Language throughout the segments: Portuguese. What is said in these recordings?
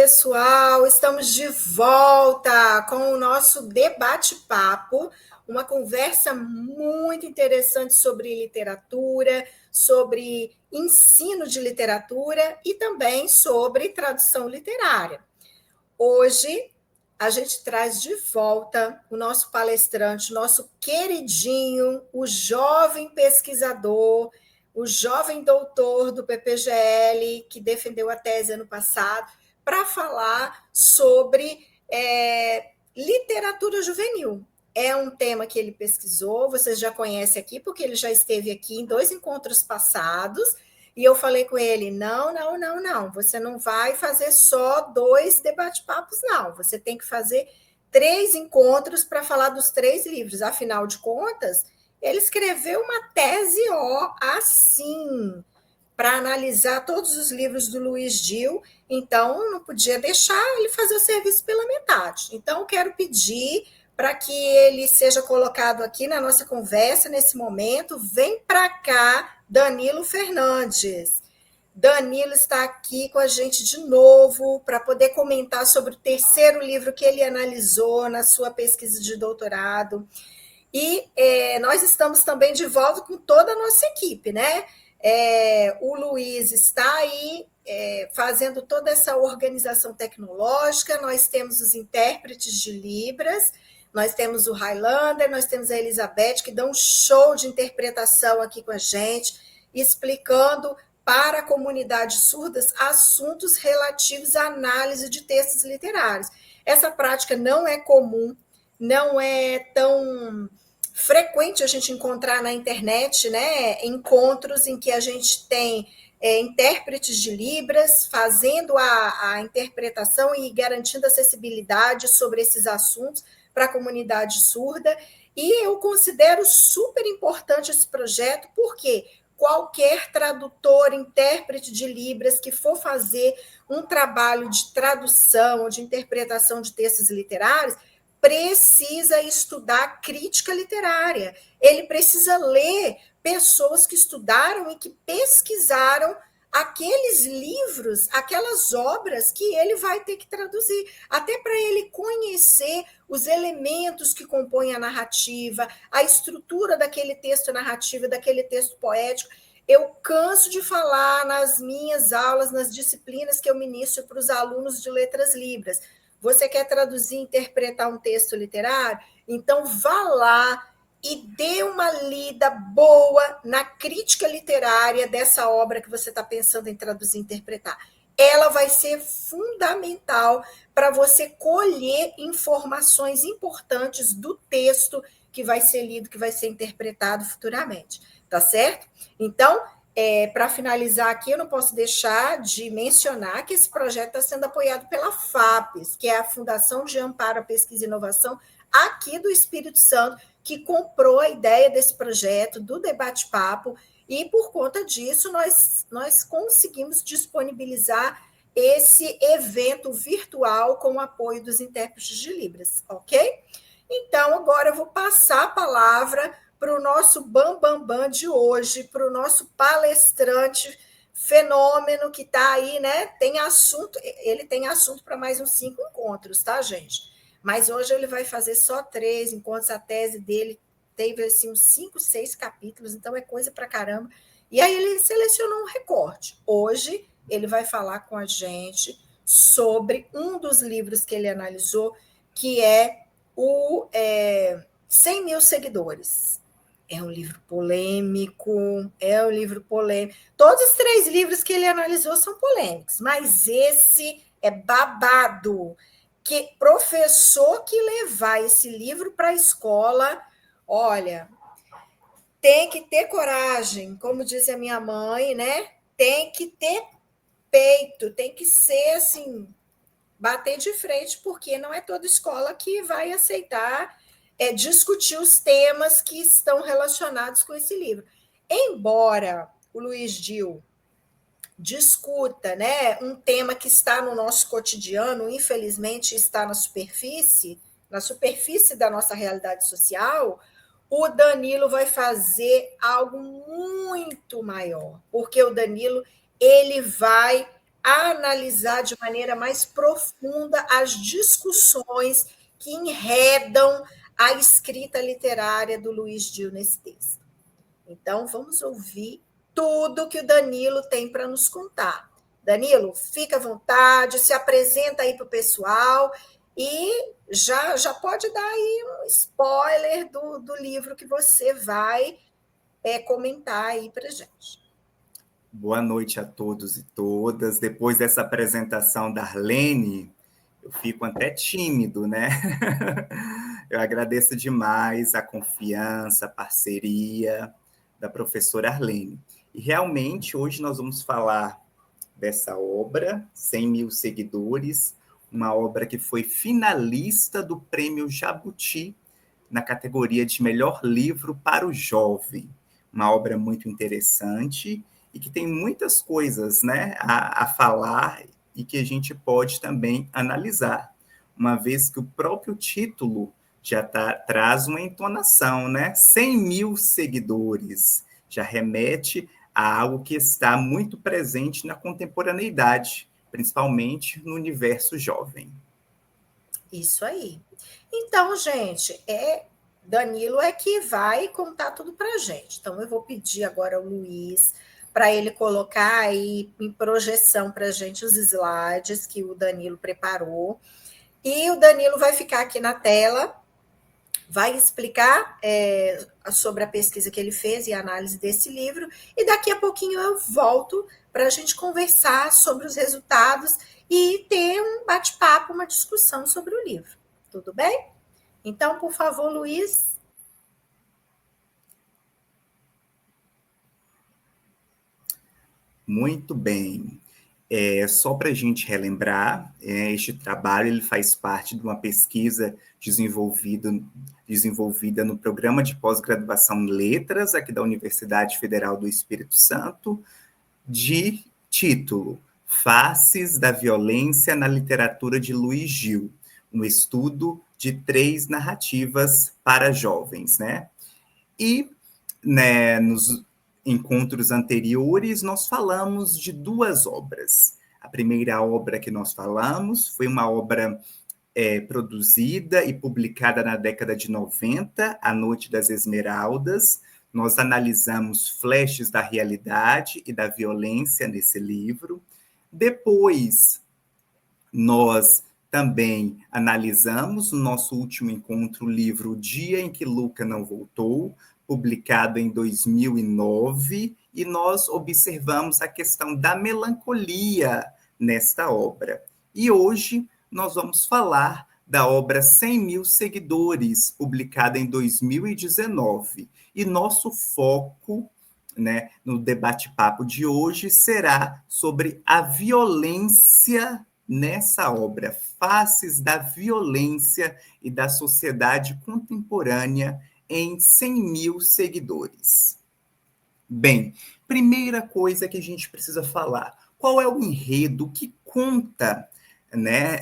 pessoal, estamos de volta com o nosso debate-papo, uma conversa muito interessante sobre literatura, sobre ensino de literatura e também sobre tradução literária. Hoje, a gente traz de volta o nosso palestrante, nosso queridinho, o jovem pesquisador, o jovem doutor do PPGL, que defendeu a tese ano passado, para falar sobre literatura juvenil. É um tema que ele pesquisou, vocês já conhecem aqui, porque ele já esteve aqui em 2 encontros passados, e eu falei com ele, não, você não vai fazer só 2 debate-papos, não, você tem que fazer 3 encontros para falar dos 3 livros, afinal de contas, ele escreveu uma tese, assim, para analisar todos os livros do Luiz Dil, então não podia deixar ele fazer o serviço pela metade. Então, eu quero pedir para que ele seja colocado aqui na nossa conversa nesse momento. Vem para cá, Danilo Fernandes. Danilo está aqui com a gente de novo para poder comentar sobre o 3º livro que ele analisou na sua pesquisa de doutorado. E nós estamos também de volta com toda a nossa equipe, né? O Luiz está aí fazendo toda essa organização tecnológica, nós temos os intérpretes de Libras, nós temos o Highlander, nós temos a Elizabeth, que dão um show de interpretação aqui com a gente, explicando para a comunidade surdas assuntos relativos à análise de textos literários. Essa prática não é comum, não é tão frequente a gente encontrar na internet, né, encontros em que a gente tem intérpretes de Libras fazendo a interpretação e garantindo acessibilidade sobre esses assuntos para a comunidade surda, e eu considero super importante esse projeto, porque qualquer tradutor, intérprete de Libras que for fazer um trabalho de tradução ou de interpretação de textos literários, precisa estudar crítica literária, ele precisa ler pessoas que estudaram e que pesquisaram aqueles livros, aquelas obras que ele vai ter que traduzir, até para ele conhecer os elementos que compõem a narrativa, a estrutura daquele texto narrativo, daquele texto poético. Eu canso de falar nas minhas aulas, nas disciplinas que eu ministro para os alunos de letras libras. Você quer traduzir e interpretar um texto literário? Então, vá lá e dê uma lida boa na crítica literária dessa obra que você está pensando em traduzir e interpretar. Ela vai ser fundamental para você colher informações importantes do texto que vai ser lido, que vai ser interpretado futuramente. Tá certo? Então, para finalizar aqui, eu não posso deixar de mencionar que esse projeto está sendo apoiado pela FAPES, que é a Fundação de Amparo à Pesquisa e Inovação aqui do Espírito Santo, que comprou a ideia desse projeto, do debate-papo, e por conta disso nós conseguimos disponibilizar esse evento virtual com o apoio dos intérpretes de Libras, ok? Então, agora eu vou passar a palavra para o nosso bambambam de hoje, para o nosso palestrante fenômeno que está aí, né? Ele tem assunto para mais uns 5 encontros, tá, gente? Mas hoje ele vai fazer só 3 encontros, a tese dele teve assim, uns 5, 6 capítulos, então é coisa para caramba. E aí ele selecionou um recorte. Hoje ele vai falar com a gente sobre um dos livros que ele analisou, que é o 100 mil seguidores. É um livro polêmico, Todos os 3 livros que ele analisou são polêmicos, mas esse é babado. Que professor que levar esse livro para a escola, olha, tem que ter coragem, como diz a minha mãe, né? Tem que ter peito, tem que ser assim, bater de frente, porque não é toda escola que vai aceitar discutir os temas que estão relacionados com esse livro. Embora o Luiz Dil discuta, né, um tema que está no nosso cotidiano, infelizmente está na superfície da nossa realidade social, o Danilo vai fazer algo muito maior, porque o Danilo ele vai analisar de maneira mais profunda as discussões que enredam a escrita literária do Luiz Gil nesse texto. Então, vamos ouvir tudo que o Danilo tem para nos contar. Danilo, fica à vontade, se apresenta aí para o pessoal e já pode dar aí um spoiler do livro que você vai comentar aí para a gente. Boa noite a todos e todas. Depois dessa apresentação da Arlene, eu fico até tímido, né? Eu agradeço demais a confiança, a parceria da professora Arlene. E realmente, hoje nós vamos falar dessa obra, 100 mil seguidores, uma obra que foi finalista do Prêmio Jabuti na categoria de melhor livro para o jovem. Uma obra muito interessante e que tem muitas coisas, né, a falar e que a gente pode também analisar, uma vez que o próprio título já traz uma entonação, né? 100 mil seguidores, já remete a algo que está muito presente na contemporaneidade, principalmente no universo jovem. Isso aí. Então, gente, Danilo é que vai contar tudo para a gente. Então, eu vou pedir agora ao Luiz para ele colocar aí em projeção para a gente os slides que o Danilo preparou. E o Danilo vai ficar aqui na tela, vai explicar sobre a pesquisa que ele fez e a análise desse livro. E daqui a pouquinho eu volto para a gente conversar sobre os resultados e ter um bate-papo, uma discussão sobre o livro. Tudo bem? Então, por favor, Luiz. Muito bem. Só para a gente relembrar, este trabalho ele faz parte de uma pesquisa desenvolvida no programa de pós-graduação em letras aqui da Universidade Federal do Espírito Santo, de título Faces da Violência na Literatura de Luiz Gil, um estudo de 3 narrativas para jovens, né? E, né, nos encontros anteriores, nós falamos de 2 obras. A primeira obra que nós falamos foi uma obra produzida e publicada na década de 90, A Noite das Esmeraldas. Nós analisamos flashes da realidade e da violência nesse livro. Depois, nós também analisamos no nosso último encontro o livro O Dia em que Luca Não Voltou, publicado em 2009, e nós observamos a questão da melancolia nesta obra. E hoje nós vamos falar da obra 100 mil seguidores, publicada em 2019. E nosso foco, né, no debate-papo de hoje será sobre a violência nessa obra, Faces da Violência e da Sociedade Contemporânea em 100 mil seguidores. Bem, primeira coisa que a gente precisa falar, qual é o enredo que conta, né,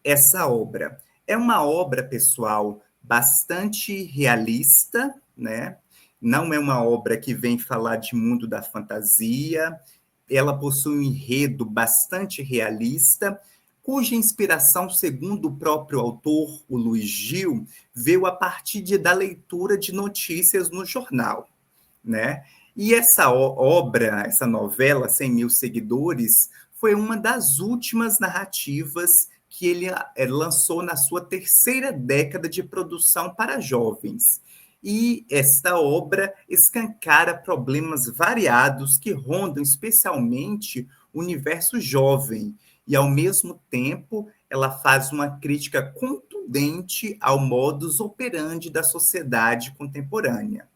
essa obra? É uma obra, pessoal, bastante realista, né? Não é uma obra que vem falar de mundo da fantasia, ela possui um enredo bastante realista, cuja inspiração, segundo o próprio autor, o Luiz Gil, veio a partir da leitura de notícias no jornal, né? E essa obra, essa novela, 100 mil seguidores, foi uma das últimas narrativas que ele lançou na sua 3ª década de produção para jovens. E esta obra escancara problemas variados que rondam especialmente o universo jovem, e, ao mesmo tempo, ela faz uma crítica contundente ao modus operandi da sociedade contemporânea.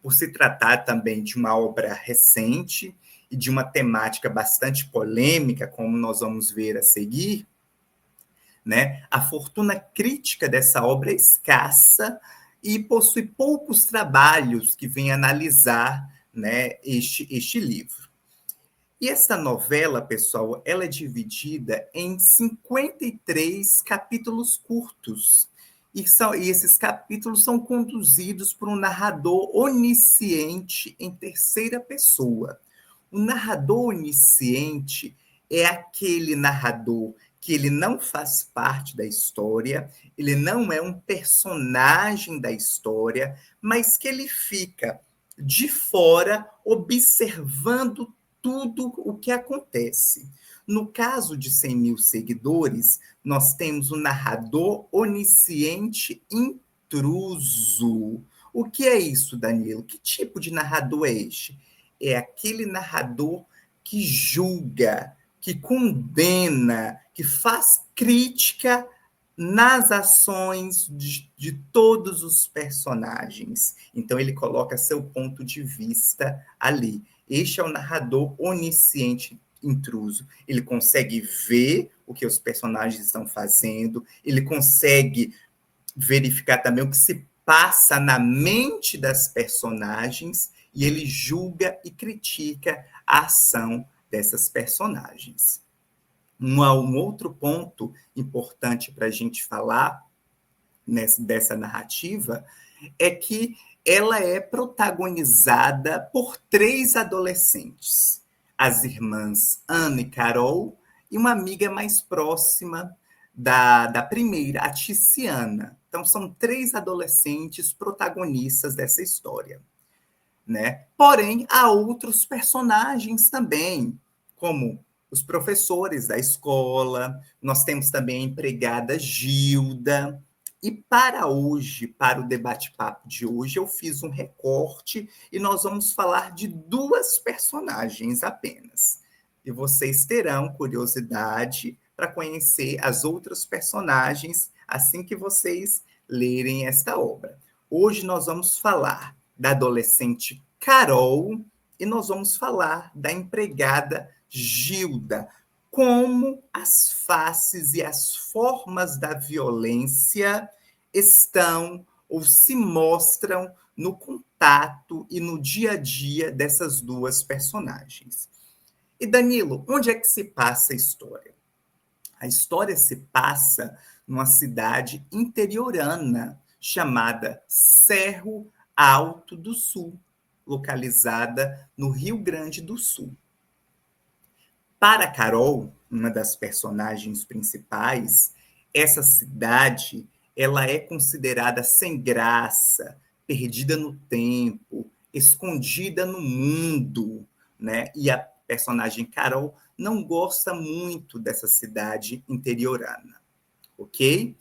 Por se tratar também de uma obra recente e de uma temática bastante polêmica, como nós vamos ver a seguir, né, a fortuna crítica dessa obra é escassa e possui poucos trabalhos que vêm analisar, né, este livro. E essa novela, pessoal, ela é dividida em 53 capítulos curtos. E esses capítulos são conduzidos por um narrador onisciente em 3ª pessoa. O narrador onisciente, é aquele narrador que ele não faz parte da história, ele não é um personagem da história, mas que ele fica de fora observando tudo o que acontece. No caso de 100 mil seguidores, nós temos um narrador onisciente intruso. O que é isso, Danilo? Que tipo de narrador é este? É aquele narrador que julga, que condena, que faz crítica nas ações de todos os personagens. Então, ele coloca seu ponto de vista ali. Este é o narrador onisciente intruso. Ele consegue ver o que os personagens estão fazendo, ele consegue verificar também o que se passa na mente das personagens e ele julga e critica a ação dessas personagens. Um outro ponto importante para a gente falar dessa narrativa é que ela é protagonizada por 3 adolescentes, as irmãs Ana e Carol, e uma amiga mais próxima da primeira, a Tiziana. Então, são 3 adolescentes protagonistas dessa história, né? Porém, há outros personagens também, como os professores da escola, nós temos também a empregada Gilda. E para hoje, para o debate-papo de hoje, eu fiz um recorte e nós vamos falar de 2 personagens apenas. E vocês terão curiosidade para conhecer as outras personagens assim que vocês lerem esta obra. Hoje nós vamos falar da adolescente Carol e nós vamos falar da empregada Gilda. Como as faces e as formas da violência estão ou se mostram no contato e no dia a dia dessas 2 personagens. E Danilo, onde é que se passa a história? A história se passa numa cidade interiorana chamada Cerro Alto do Sul, localizada no Rio Grande do Sul. Para Carol, uma das personagens principais, essa cidade ela é considerada sem graça, perdida no tempo, escondida no mundo, né? E a personagem Carol não gosta muito dessa cidade interiorana, ok?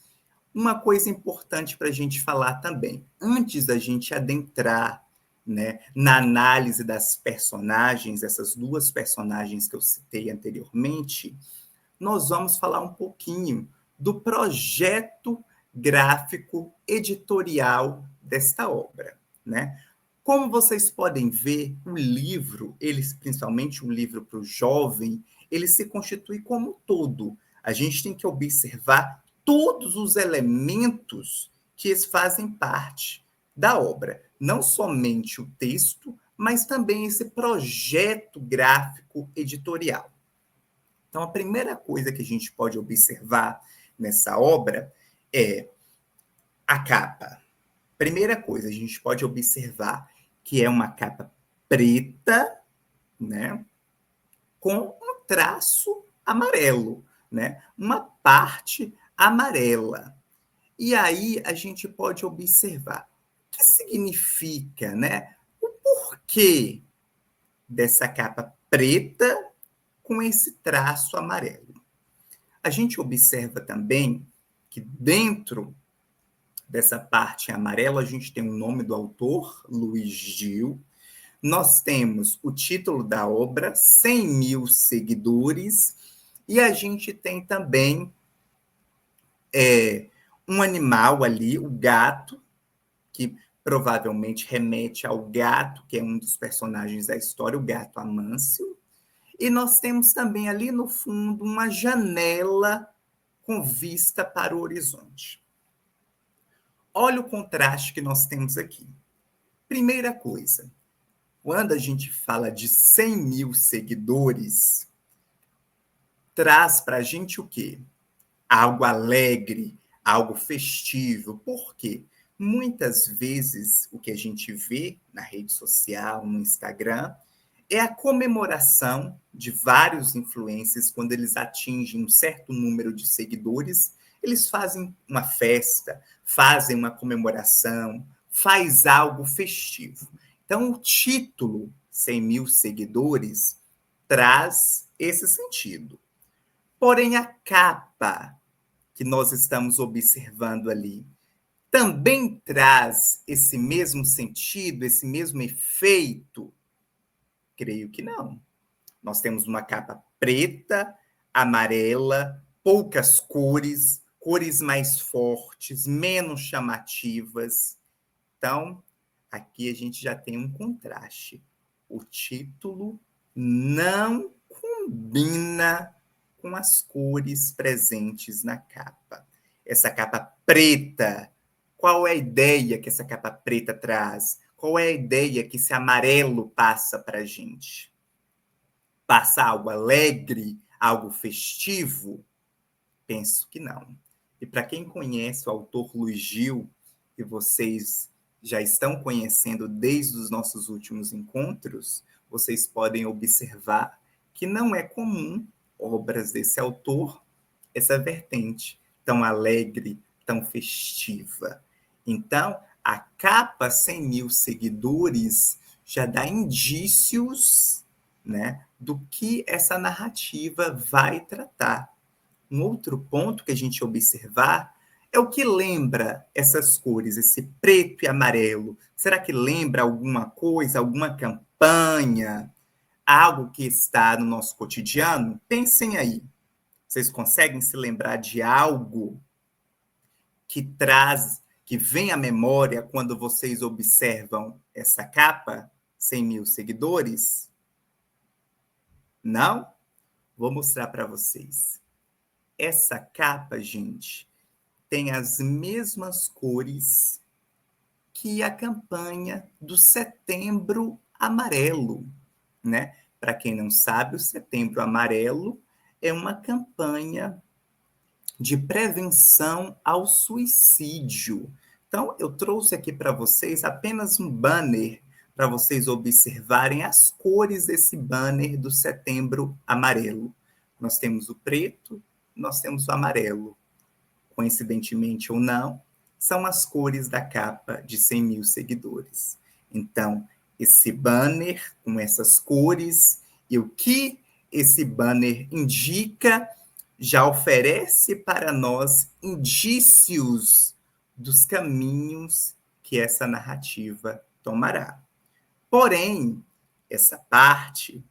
Uma coisa importante para a gente falar também, antes da gente adentrar, né, na análise das personagens, essas 2 personagens que eu citei anteriormente, nós vamos falar um pouquinho do projeto gráfico editorial desta obra, né? Como vocês podem ver, o livro, principalmente o livro para o jovem, ele se constitui como um todo. A gente tem que observar todos os elementos que fazem parte da obra. Não somente o texto, mas também esse projeto gráfico editorial. Então, a primeira coisa que a gente pode observar nessa obra é a capa. Primeira coisa, a gente pode observar que é uma capa preta, né, com um traço amarelo, né, uma parte amarela. E aí a gente pode observar o que significa, né, o porquê dessa capa preta com esse traço amarelo. A gente observa também que dentro dessa parte amarela a gente tem o nome do autor, Luiz Gil. Nós temos o título da obra, 100 mil seguidores, e a gente tem também um animal ali, o gato, que provavelmente remete ao gato, que é um dos personagens da história, o gato Amâncio. E nós temos também ali no fundo uma janela com vista para o horizonte. Olha o contraste que nós temos aqui. Primeira coisa, quando a gente fala de 100 mil seguidores, traz para a gente o quê? Algo alegre, algo festivo. Por quê? Muitas vezes o que a gente vê na rede social, no Instagram, é a comemoração de vários influencers. Quando eles atingem um certo número de seguidores, eles fazem uma festa, fazem uma comemoração, faz algo festivo. Então, o título 100 mil seguidores traz esse sentido. Porém, a capa que nós estamos observando ali também traz esse mesmo sentido, esse mesmo efeito? Creio que não. Nós temos uma capa preta, amarela, poucas cores, cores mais fortes, menos chamativas. Então, aqui a gente já tem um contraste. O título não combina com as cores presentes na capa. Essa capa preta, qual é a ideia que essa capa preta traz? Qual é a ideia que esse amarelo passa para a gente? Passa algo alegre, algo festivo? Penso que não. E para quem conhece o autor Luiz Gil, e vocês já estão conhecendo desde os nossos últimos encontros, vocês podem observar que não é comum obras desse autor essa vertente tão alegre, tão festiva. Então, a capa 100 mil seguidores já dá indícios, né, do que essa narrativa vai tratar. Um outro ponto que a gente observar é o que lembra essas cores, esse preto e amarelo. Será que lembra alguma coisa, alguma campanha, algo que está no nosso cotidiano? Pensem aí. Vocês conseguem se lembrar de algo que traz, que vem à memória quando vocês observam essa capa, 100 mil seguidores? Não? Vou mostrar para vocês. Essa capa, gente, tem as mesmas cores que a campanha do Setembro Amarelo, né? Para quem não sabe, o Setembro Amarelo é uma campanha de prevenção ao suicídio. Então, eu trouxe aqui para vocês apenas um banner para vocês observarem as cores desse banner do Setembro Amarelo. Nós temos o preto, nós temos o amarelo. Coincidentemente ou não, são as cores da capa de 100 mil seguidores. Então, esse banner com essas cores e o que esse banner indica já oferece para nós indícios dos caminhos que essa narrativa tomará. Porém, essa parte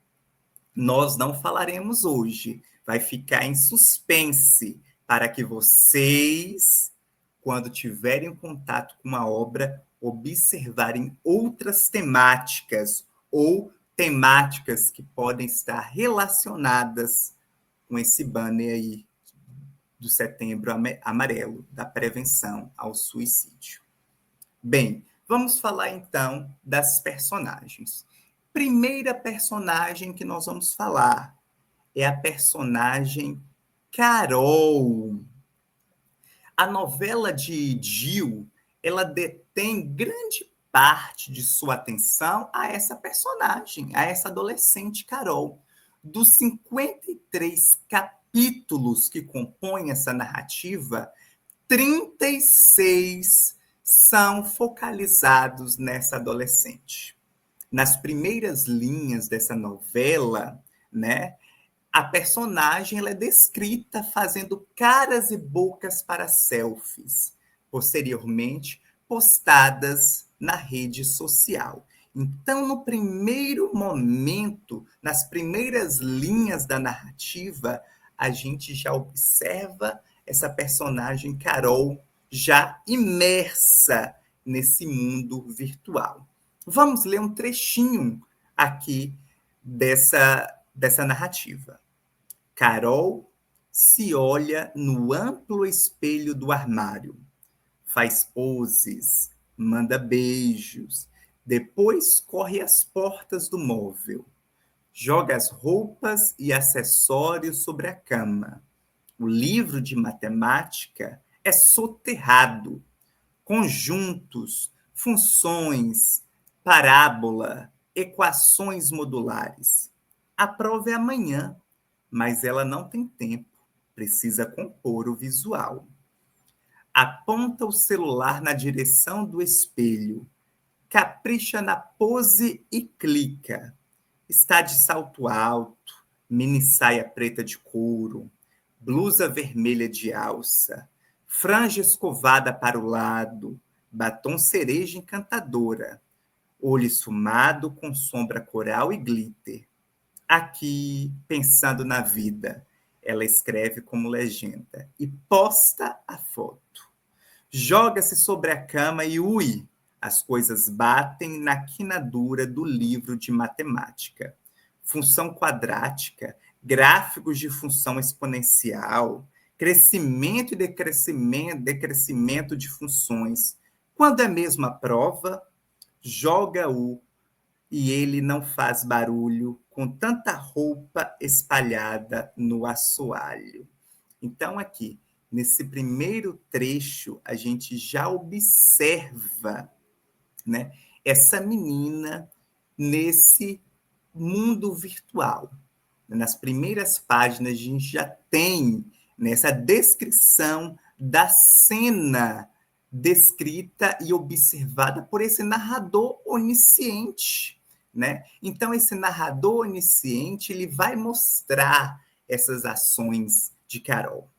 nós não falaremos hoje, vai ficar em suspense para que vocês, quando tiverem contato com a obra, observarem outras temáticas ou temáticas que podem estar relacionadas com esse banner aí do Setembro Amarelo, da prevenção ao suicídio. Bem, vamos falar então das personagens. Primeira personagem que nós vamos falar é a personagem Carol. A novela de Gil, ela detém grande parte de sua atenção a essa personagem, a essa adolescente Carol. Dos 53 capítulos que compõem essa narrativa, 36 são focalizados nessa adolescente. Nas primeiras linhas dessa novela, né, a personagem ela é descrita fazendo caras e bocas para selfies, posteriormente postadas na rede social. Então, no primeiro momento, nas primeiras linhas da narrativa, a gente já observa essa personagem Carol já imersa nesse mundo virtual. Vamos ler um trechinho aqui dessa narrativa. Carol se olha no amplo espelho do armário, faz poses, manda beijos, depois corre às portas do móvel, joga as roupas e acessórios sobre a cama. O livro de matemática é soterrado, conjuntos, funções, parábola, Equações modulares. A prova é amanhã, mas ela não tem tempo. Precisa compor o visual. Aponta o celular na direção do espelho. Capricha na pose e clica. Está de salto alto, mini saia preta de couro, blusa vermelha de alça, franja escovada para o lado, batom cereja encantadora, olho esfumado com sombra coral e glitter. Aqui, pensando na vida, ela escreve como legenda e posta a foto. Joga-se sobre a cama e ui, as coisas batem na quinadura do livro de matemática. Função quadrática, gráficos de função exponencial, crescimento e decrescimento de funções. Quando é mesmo a prova, joga-o e ele não faz barulho com tanta roupa espalhada no assoalho. Então, aqui, nesse primeiro trecho, a gente já observa, né, essa menina nesse mundo virtual. Nas primeiras páginas, a gente já tem nessa descrição da cena descrita e observada por esse narrador onisciente, né? Então, esse narrador onisciente, ele vai mostrar essas ações de Carol.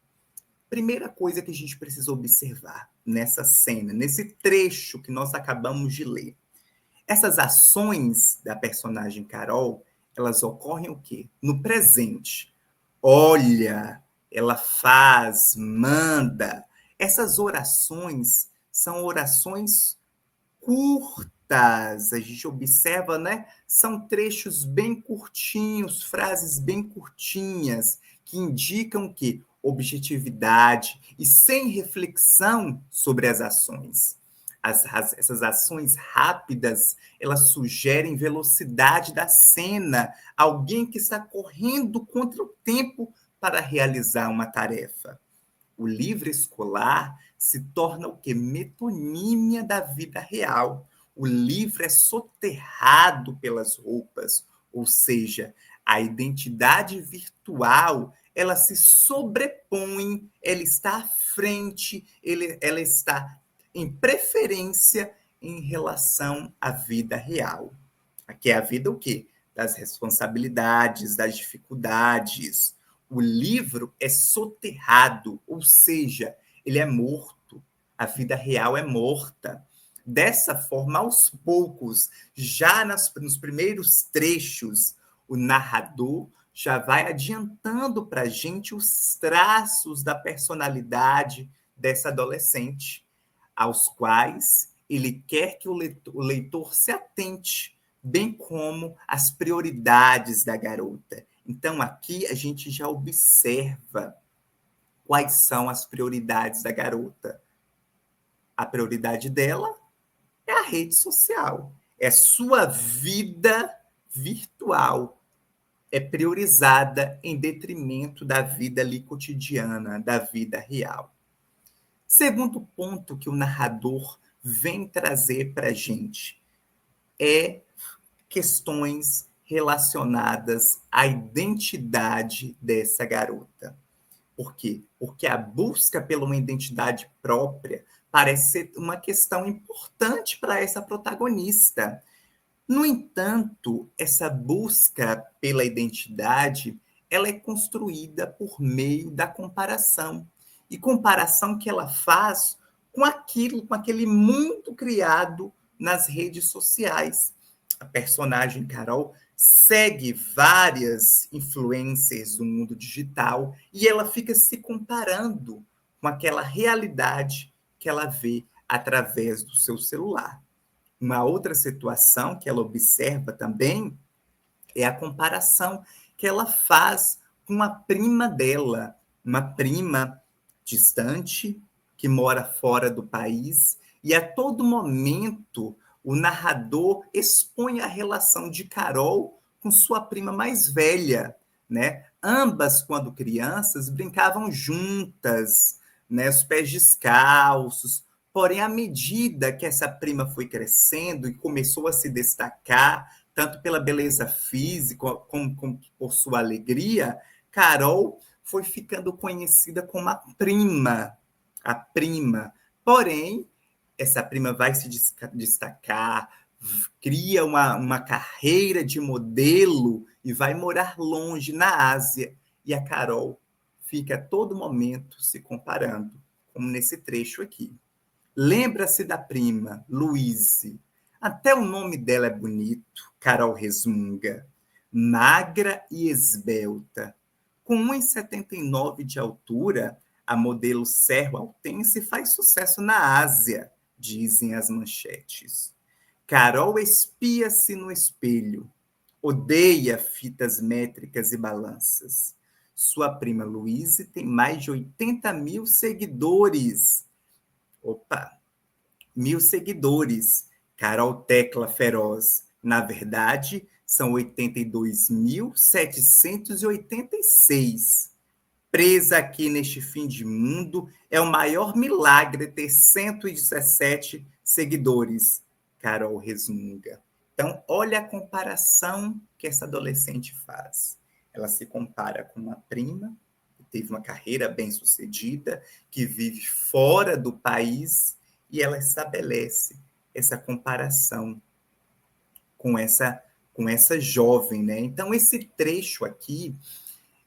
Primeira coisa que a gente precisa observar nessa cena, nesse trecho que nós acabamos de ler. Essas ações da personagem Carol, elas ocorrem o quê? No presente. Olha, ela faz, manda. Essas orações são orações curtas. A gente observa, né? São trechos bem curtinhos, frases bem curtinhas, que indicam que objetividade e sem reflexão sobre as ações. Essas ações rápidas, elas sugerem velocidade da cena, alguém que está correndo contra o tempo para realizar uma tarefa. O livro escolar se torna o quê? Metonímia da vida real. O livro é soterrado pelas roupas, ou seja, a identidade virtual, ela se sobrepõe, ela está à frente, ela está em preferência em relação à vida real. Aqui é a vida o quê? Das responsabilidades, das dificuldades. O livro é soterrado, ou seja, ele é morto. A vida real é morta. Dessa forma, aos poucos, já nos primeiros trechos, o narrador já vai adiantando para a gente os traços da personalidade dessa adolescente, aos quais ele quer que o leitor se atente, bem como as prioridades da garota. Então, aqui a gente já observa quais são as prioridades da garota. A prioridade dela é a rede social, é sua vida virtual, é priorizada em detrimento da vida ali cotidiana, da vida real. Segundo ponto que o narrador vem trazer para a gente é questões relacionadas à identidade dessa garota. Por quê? Porque a busca pela uma identidade própria parece ser uma questão importante para essa protagonista. No entanto, essa busca pela identidade, ela é construída por meio da comparação. E comparação que ela faz com aquilo, com aquele mundo criado nas redes sociais. A personagem Carol segue várias influencers do mundo digital e ela fica se comparando com aquela realidade que ela vê através do seu celular. Uma outra situação que ela observa também é a comparação que ela faz com a prima dela, uma prima distante, que mora fora do país, e a todo momento o narrador expõe a relação de Carol com sua prima mais velha, né? Ambas, quando crianças, brincavam juntas, né? Os pés descalços. Porém, à medida que essa prima foi crescendo e começou a se destacar tanto pela beleza física como por sua alegria, Carol foi ficando conhecida como a prima. A prima. Porém, essa prima vai se destacar, cria uma carreira de modelo e vai morar longe, na Ásia. E a Carol fica a todo momento se comparando, como nesse trecho aqui. Lembra-se da prima, Louise. Até o nome dela é bonito, Carol resmunga. Magra e esbelta. Com 1,79 de altura, a modelo serro-altense faz sucesso na Ásia, dizem as manchetes. Carol espia-se no espelho. Odeia fitas métricas e balanças. Sua prima Louise tem mais de 80 mil seguidores. Opa! 1.000 seguidores. Carol Tecla Feroz. Na verdade, são 82.786. Presa aqui neste fim de mundo, é o maior milagre ter 117 seguidores. Carol resmunga. Então, olha a comparação que essa adolescente faz. Ela se compara com uma prima, que teve uma carreira bem-sucedida, que vive fora do país, e ela estabelece essa comparação com essa jovem, né? Então, esse trecho aqui,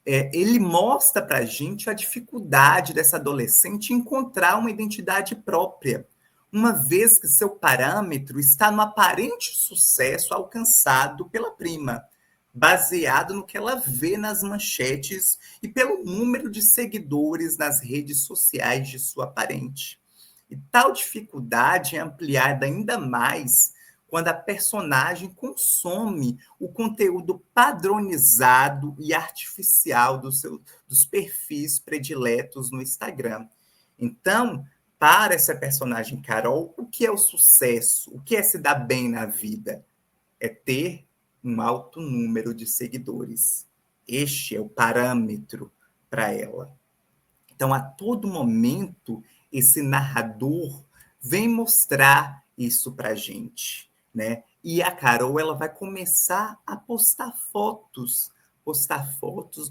ele mostra para a gente a dificuldade dessa adolescente encontrar uma identidade própria, uma vez que seu parâmetro está no aparente sucesso alcançado pela prima, baseado no que ela vê nas manchetes e pelo número de seguidores nas redes sociais de sua parente. E tal dificuldade é ampliada ainda mais quando a personagem consome o conteúdo padronizado e artificial dos perfis prediletos no Instagram. Então, para essa personagem Carol, o que é o sucesso? O que é se dar bem na vida? É ter um alto número de seguidores. Este é o parâmetro para ela. Então, a todo momento, esse narrador vem mostrar isso para a gente, né? E a Carol, ela vai começar a postar fotos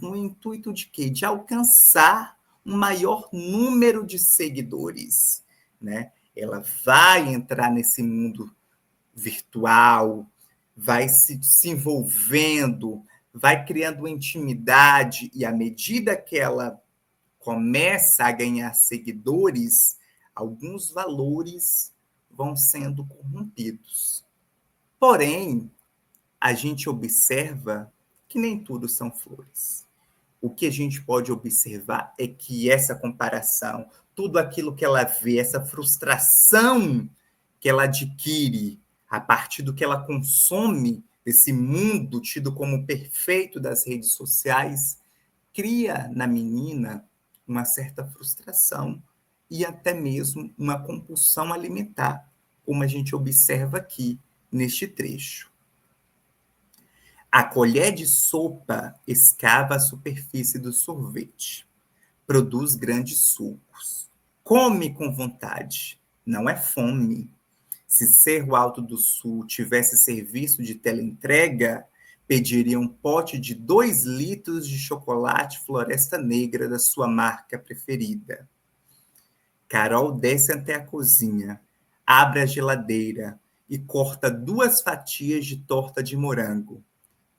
no intuito de quê? De alcançar um maior número de seguidores, né? Ela vai entrar nesse mundo virtual, vai se envolvendo, vai criando intimidade, e à medida que ela começa a ganhar seguidores, alguns valores vão sendo corrompidos. Porém, a gente observa que nem tudo são flores. O que a gente pode observar é que essa comparação, tudo aquilo que ela vê, essa frustração que ela adquire a partir do que ela consome, esse mundo tido como perfeito das redes sociais, cria na menina uma certa frustração e até mesmo uma compulsão alimentar, como a gente observa aqui neste trecho. A colher de sopa escava a superfície do sorvete, produz grandes sucos. Come com vontade, não é fome. Se Cerro Alto do Sul tivesse serviço de teleentrega, pediria um pote de 2 litros de chocolate Floresta Negra da sua marca preferida. Carol desce até a cozinha, abre a geladeira e corta 2 fatias de torta de morango.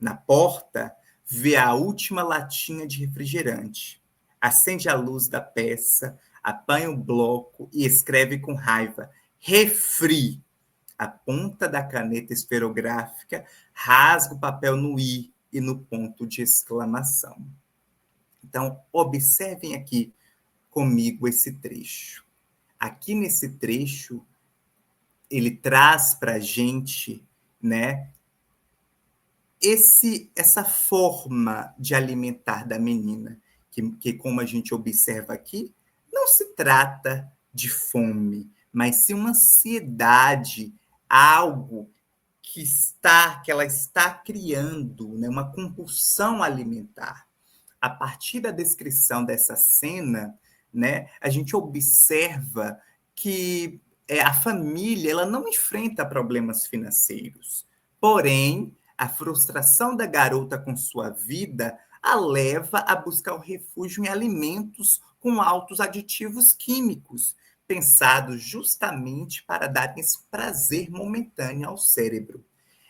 Na porta, vê a última latinha de refrigerante. Acende a luz da peça, apanha o bloco e escreve com raiva: refri. A ponta da caneta esferográfica rasga o papel no i e no ponto de exclamação. Então, observem aqui comigo esse trecho. Aqui nesse trecho, ele traz para a gente, né, essa forma de alimentar da menina, que, como a gente observa aqui, não se trata de fome, mas sim uma ansiedade, algo que ela está criando, né, uma compulsão alimentar. A partir da descrição dessa cena, né, a gente observa que a família ela não enfrenta problemas financeiros, porém A frustração da garota com sua vida a leva a buscar o refúgio em alimentos com altos aditivos químicos, pensados justamente para darem esse prazer momentâneo ao cérebro.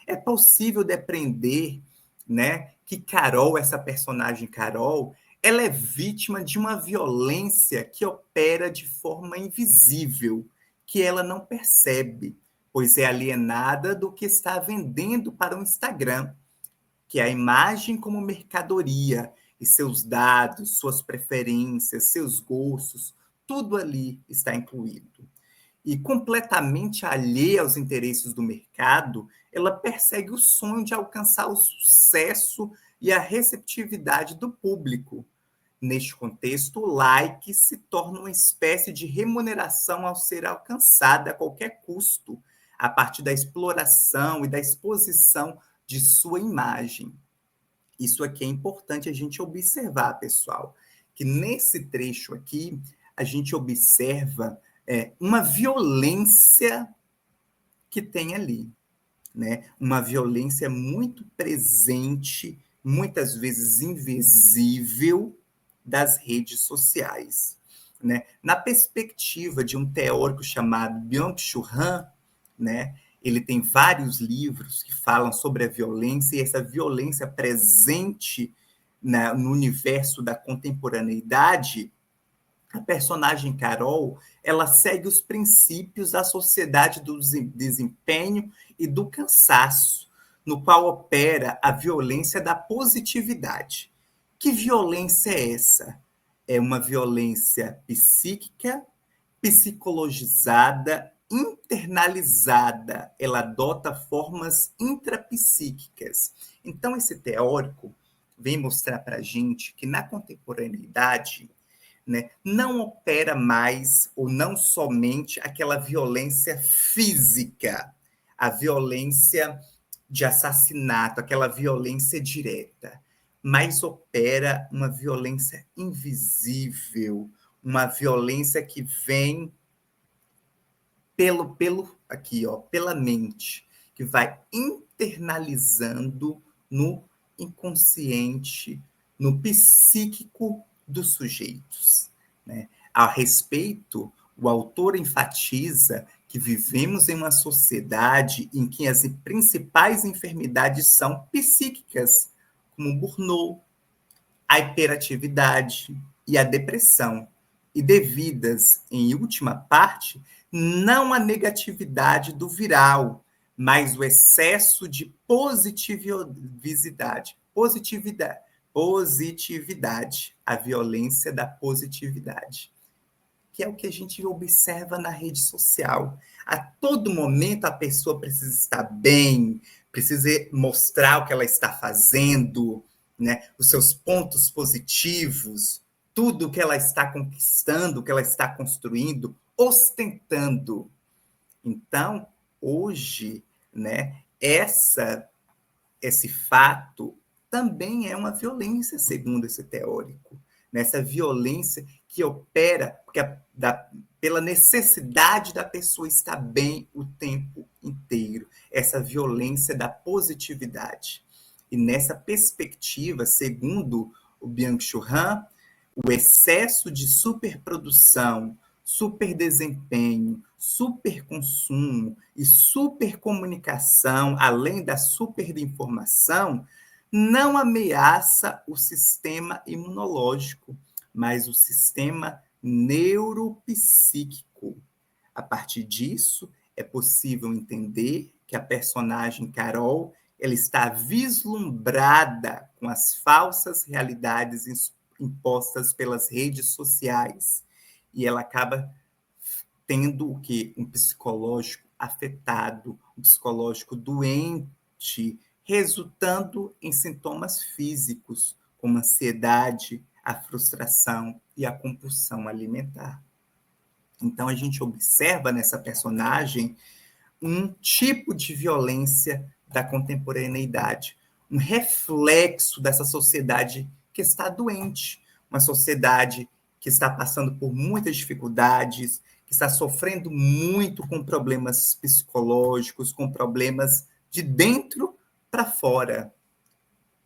É possível depreender, né, que Carol, essa personagem Carol, ela é vítima de uma violência que opera de forma invisível, que ela não percebe, pois é alienada do que está vendendo para o Instagram, que é a imagem como mercadoria, e seus dados, suas preferências, seus gostos, tudo ali está incluído. E completamente alheia aos interesses do mercado, ela persegue o sonho de alcançar o sucesso e a receptividade do público. Neste contexto, o like se torna uma espécie de remuneração ao ser alcançada a qualquer custo, a partir da exploração e da exposição de sua imagem. Isso aqui é importante a gente observar, pessoal, que nesse trecho aqui a gente observa uma violência que tem ali, né? Uma violência muito presente, muitas vezes invisível, das redes sociais, né? Na perspectiva de um teórico chamado Byung-Chul Han, né? Ele tem vários livros que falam sobre a violência e essa violência presente no universo da contemporaneidade. A personagem Carol, ela segue os princípios da sociedade do desempenho e do cansaço, no qual opera a violência da positividade. Que violência é essa? É uma violência psíquica, psicologizada, internalizada. Ela adota formas intrapsíquicas. Então, esse teórico vem mostrar para a gente que na contemporaneidade, né, não opera mais ou não somente aquela violência física, a violência de assassinato, aquela violência direta, mas opera uma violência invisível, uma violência que vem pela mente, que vai internalizando no inconsciente, no psíquico dos sujeitos, né? A respeito, o autor enfatiza que vivemos em uma sociedade em que as principais enfermidades são psíquicas, como o burnout, a hiperatividade e a depressão, e devidas, em última parte, não à negatividade do viral, mas o excesso de positividade, a violência da positividade, que é o que a gente observa na rede social. A todo momento a pessoa precisa estar bem, precisa mostrar o que ela está fazendo, né? Os seus pontos positivos, tudo que ela está conquistando, que ela está construindo, ostentando. Então, hoje, né, esse fato também é uma violência, segundo esse teórico. Nessa violência que opera pela necessidade da pessoa estar bem o tempo inteiro. Essa violência da positividade. E nessa perspectiva, segundo o Byung-Chul Han, o excesso de superprodução, superdesempenho, superconsumo e supercomunicação, além da superinformação, não ameaça o sistema imunológico, mas o sistema neuropsíquico. A partir disso, é possível entender que a personagem Carol ela está vislumbrada com as falsas realidades impostas pelas redes sociais. E ela acaba tendo o quê? Um psicológico afetado, um psicológico doente, resultando em sintomas físicos, como a ansiedade, a frustração e a compulsão alimentar. Então, a gente observa nessa personagem um tipo de violência da contemporaneidade, um reflexo dessa sociedade que está doente, uma sociedade que está passando por muitas dificuldades, que está sofrendo muito com problemas psicológicos, com problemas de dentro para fora,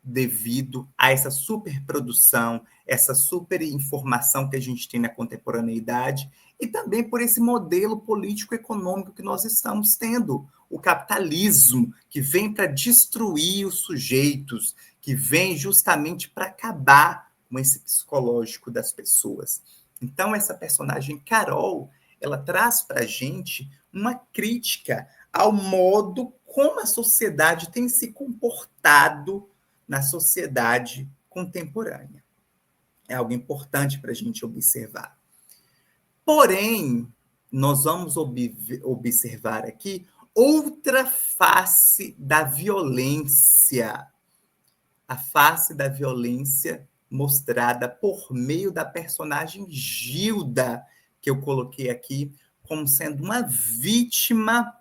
devido a essa superprodução, essa superinformação que a gente tem na contemporaneidade, e também por esse modelo político-econômico que nós estamos tendo, o capitalismo, que vem para destruir os sujeitos, que vem justamente para acabar com esse psicológico das pessoas. Então, essa personagem Carol, ela traz para a gente uma crítica ao modo como a sociedade tem se comportado na sociedade contemporânea. É algo importante para a gente observar. Porém, nós vamos observar aqui outra face da violência. A face da violência mostrada por meio da personagem Gilda, que eu coloquei aqui como sendo uma vítima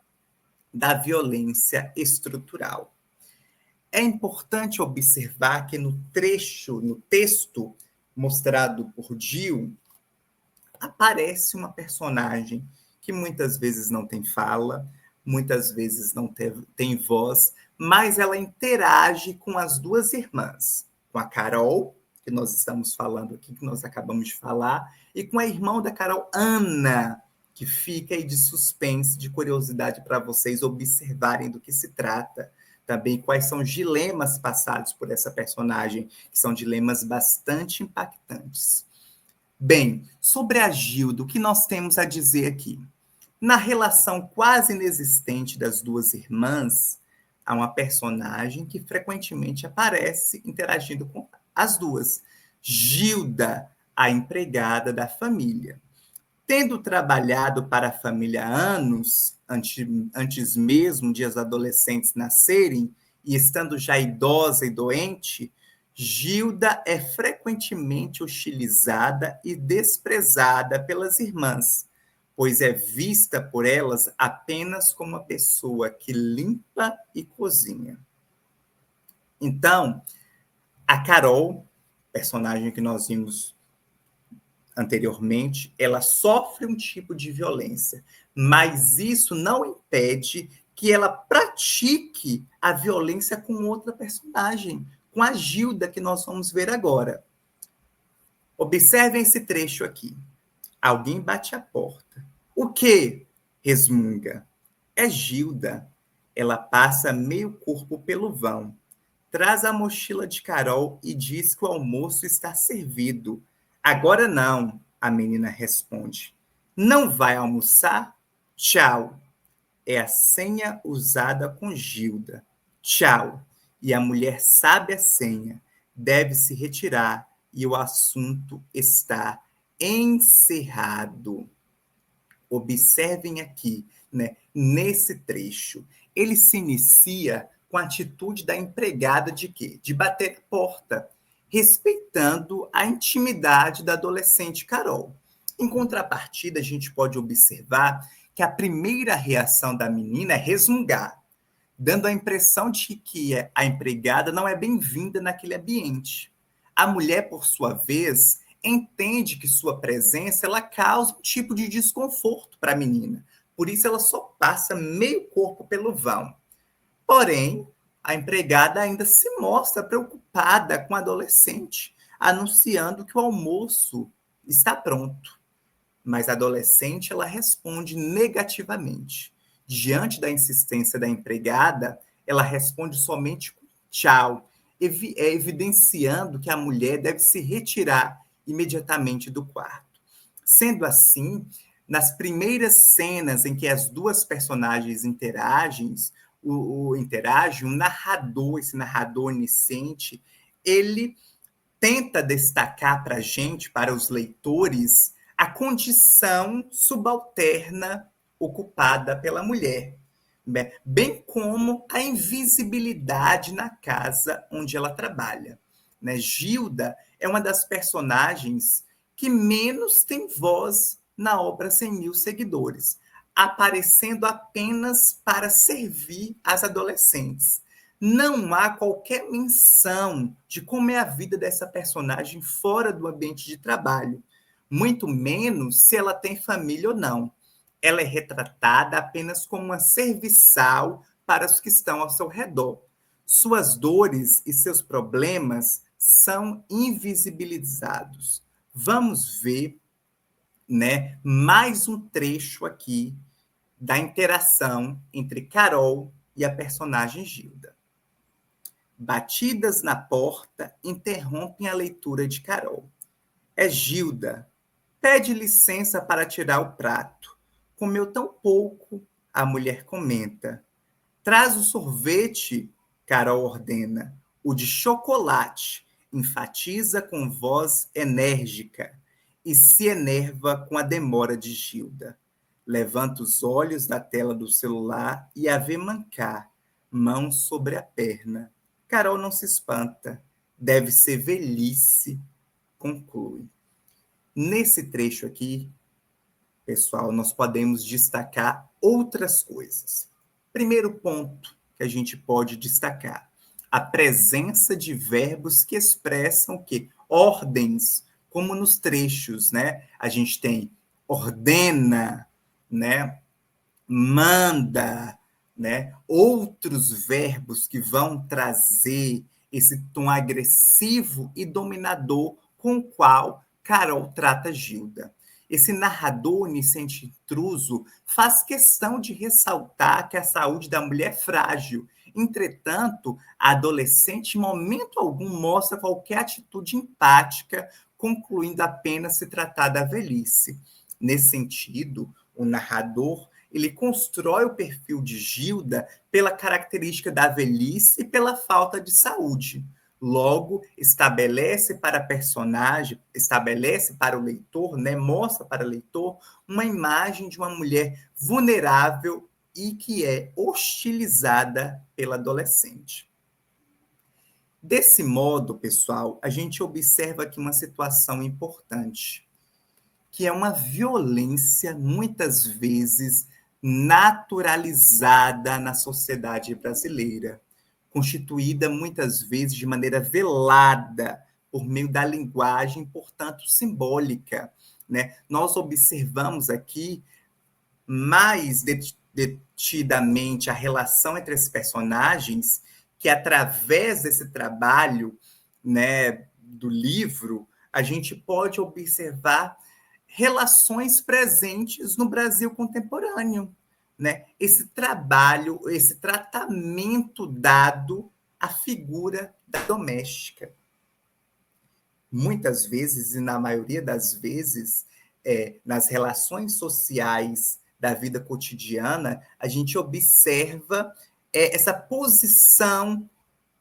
da violência estrutural. É importante observar que no texto mostrado por Gil, aparece uma personagem que muitas vezes não tem fala, muitas vezes não tem voz, mas ela interage com as duas irmãs, com a Carol, que nós estamos falando aqui, que nós acabamos de falar, e com a irmã da Carol, Ana, que fica aí de suspense, de curiosidade para vocês observarem do que se trata. Também quais são os dilemas passados por essa personagem, que são dilemas bastante impactantes. Bem, sobre a Gilda, o que nós temos a dizer aqui? Na relação quase inexistente das duas irmãs, há uma personagem que frequentemente aparece interagindo com as duas. Gilda, a empregada da família. Tendo trabalhado para a família há anos, antes mesmo de as adolescentes nascerem, e estando já idosa e doente, Gilda é frequentemente hostilizada e desprezada pelas irmãs, pois é vista por elas apenas como uma pessoa que limpa e cozinha. Então, a Carol, personagem que nós vimos anteriormente, ela sofre um tipo de violência, mas isso não impede que ela pratique a violência com outra personagem, com a Gilda, que nós vamos ver agora. Observem esse trecho aqui. Alguém bate a porta. O quê? Resmunga. É Gilda. Ela passa meio corpo pelo vão. Traz a mochila de Carol e diz que o almoço está servido. Agora não, a menina responde. Não vai almoçar? Tchau. É a senha usada com Gilda. Tchau. E a mulher sabe a senha, deve se retirar e o assunto está encerrado. Observem aqui, né, nesse trecho, ele se inicia com a atitude da empregada de quê? De bater a porta, respeitando a intimidade da adolescente Carol. Em contrapartida, a gente pode observar que a primeira reação da menina é resmungar, dando a impressão de que a empregada não é bem-vinda naquele ambiente. A mulher, por sua vez, entende que sua presença ela causa um tipo de desconforto para a menina. Por isso, ela só passa meio corpo pelo vão. Porém, a empregada ainda se mostra preocupada com a adolescente, anunciando que o almoço está pronto. Mas a adolescente ela responde negativamente. Diante da insistência da empregada, ela responde somente com tchau, evidenciando que a mulher deve se retirar imediatamente do quarto. Sendo assim, nas primeiras cenas em que as duas personagens interagem, o narrador, esse narrador onisciente, ele tenta destacar para a gente, para os leitores, a condição subalterna ocupada pela mulher, bem como a invisibilidade na casa onde ela trabalha. Gilda é uma das personagens que menos tem voz na obra 100 Mil Seguidores, aparecendo apenas para servir as adolescentes. Não há qualquer menção de como é a vida dessa personagem fora do ambiente de trabalho, muito menos se ela tem família ou não. Ela é retratada apenas como uma serviçal para os que estão ao seu redor. Suas dores e seus problemas são invisibilizados. Vamos ver, né, mais um trecho aqui da interação entre Carol e a personagem Gilda. Batidas na porta interrompem a leitura de Carol. É Gilda. Pede licença para tirar o prato. Comeu tão pouco, a mulher comenta. Traz o sorvete, Carol ordena. O de chocolate, enfatiza com voz enérgica e se enerva com a demora de Gilda. Levanta os olhos da tela do celular e a vê mancar, mão sobre a perna. Carol não se espanta. Deve ser velhice, conclui. Nesse trecho aqui, pessoal, nós podemos destacar outras coisas. Primeiro ponto que a gente pode destacar, a presença de verbos que expressam o quê? Ordens, como nos trechos, né? A gente tem ordena, né? Manda, né? Outros verbos que vão trazer esse tom agressivo e dominador com o qual Carol trata Gilda. Esse narrador onisciente intruso faz questão de ressaltar que a saúde da mulher é frágil. Entretanto, a adolescente, em momento algum, mostra qualquer atitude empática, concluindo apenas se tratar da velhice. Nesse sentido, o narrador ele constrói o perfil de Gilda pela característica da velhice e pela falta de saúde. Logo, estabelece para a personagem, estabelece para o leitor, né, mostra para o leitor uma imagem de uma mulher vulnerável e que é hostilizada pela adolescente. Desse modo, pessoal, a gente observa aqui uma situação importante, que é uma violência, muitas vezes, naturalizada na sociedade brasileira, constituída muitas vezes de maneira velada por meio da linguagem, portanto, simbólica, né? Nós observamos aqui mais detidamente a relação entre esses personagens, que através desse trabalho, né, do livro, a gente pode observar relações presentes no Brasil contemporâneo, né? Esse trabalho, esse tratamento dado à figura da doméstica. Muitas vezes, e na maioria das vezes, nas relações sociais da vida cotidiana, a gente observa essa posição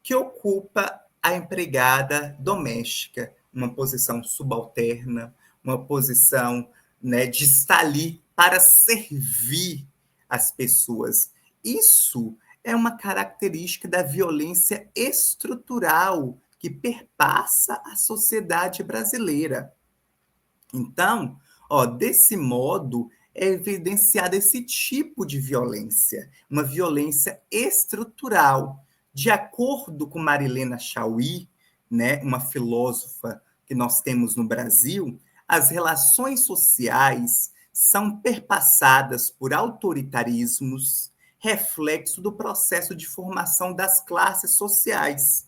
que ocupa a empregada doméstica, uma posição subalterna, uma posição, né, de estar ali para servir as pessoas. Isso é uma característica da violência estrutural que perpassa a sociedade brasileira. Então, desse modo, é evidenciado esse tipo de violência, uma violência estrutural. De acordo com Marilena Chauí, né, uma filósofa que nós temos no Brasil, as relações sociais são perpassadas por autoritarismos, reflexo do processo de formação das classes sociais.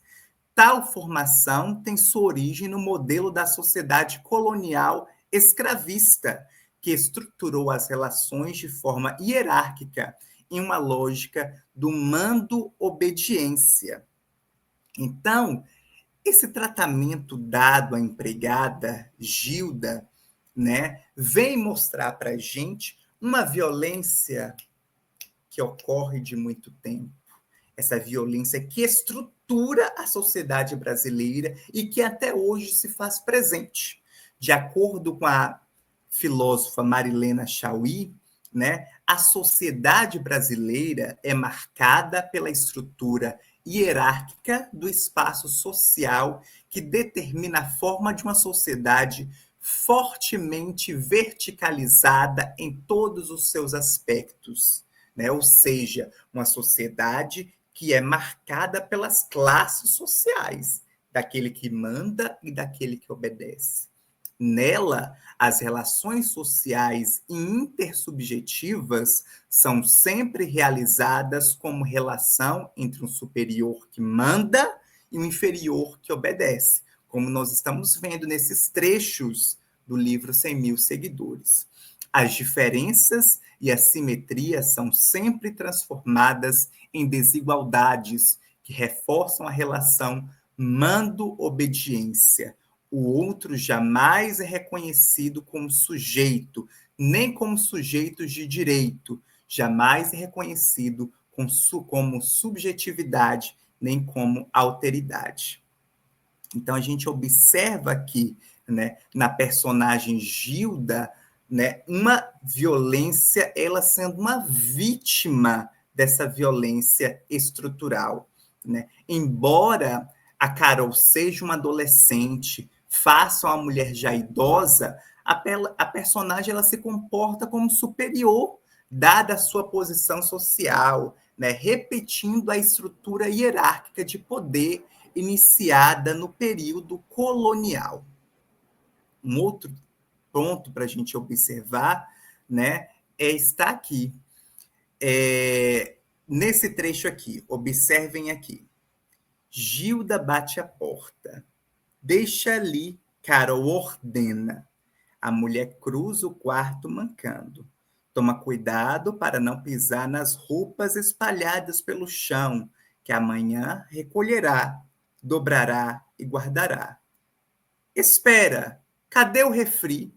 Tal formação tem sua origem no modelo da sociedade colonial escravista, que estruturou as relações de forma hierárquica em uma lógica do mando-obediência. Então, esse tratamento dado à empregada Gilda, né, vem mostrar para a gente uma violência que ocorre de muito tempo. Essa violência que estrutura a sociedade brasileira e que até hoje se faz presente. De acordo com a filósofa Marilena Chauí, né, a sociedade brasileira é marcada pela estrutura hierárquica do espaço social que determina a forma de uma sociedade fortemente verticalizada em todos os seus aspectos, né? Ou seja, uma sociedade que é marcada pelas classes sociais, daquele que manda e daquele que obedece. Nela, as relações sociais e intersubjetivas são sempre realizadas como relação entre um superior que manda e um inferior que obedece, como nós estamos vendo nesses trechos do livro 100 Mil Seguidores. As diferenças e assimetrias são sempre transformadas em desigualdades que reforçam a relação mando-obediência. O outro jamais é reconhecido como sujeito, nem como sujeito de direito, jamais é reconhecido como subjetividade, nem como alteridade. Então, a gente observa aqui, né, na personagem Gilda, né, uma violência, ela sendo uma vítima dessa violência estrutural. Né? Embora a Carol seja uma adolescente, faça uma mulher já idosa, a personagem ela se comporta como superior, dada a sua posição social, né? Repetindo a estrutura hierárquica de poder iniciada no período colonial. Um outro ponto para a gente observar, né, está aqui. Nesse trecho aqui, observem aqui. Gilda bate a porta. Deixa ali, Carol ordena. A mulher cruza o quarto mancando. Toma cuidado para não pisar nas roupas espalhadas pelo chão, que amanhã recolherá, dobrará e guardará. Espera, cadê o refri?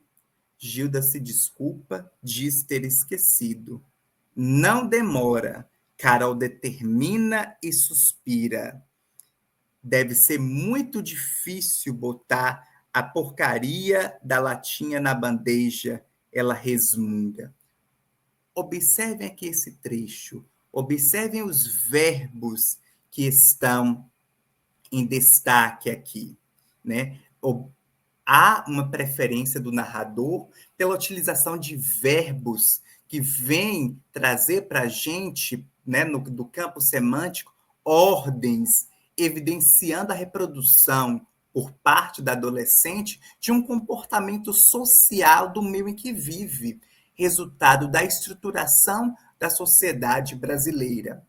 Gilda se desculpa, diz ter esquecido. Não demora. Carol determina e suspira. Deve ser muito difícil botar a porcaria da latinha na bandeja, ela resmunga. Observem aqui esse trecho, observem os verbos que estão em destaque aqui, né? Há uma preferência do narrador pela utilização de verbos que vêm trazer para a gente, né, do campo semântico, ordens, evidenciando a reprodução por parte da adolescente de um comportamento social do meio em que vive, resultado da estruturação da sociedade brasileira.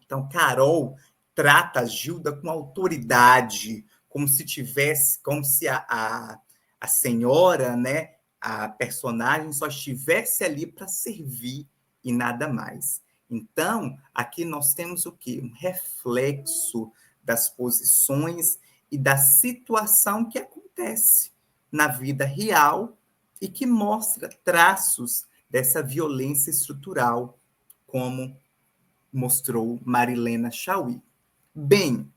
Então, Carol trata a Gilda com autoridade, como se a senhora, né, a personagem só estivesse ali para servir e nada mais. Então, aqui nós temos o quê? Um reflexo das posições e da situação que acontece na vida real e que mostra traços dessa violência estrutural, como mostrou Marilena Chauí. Bem,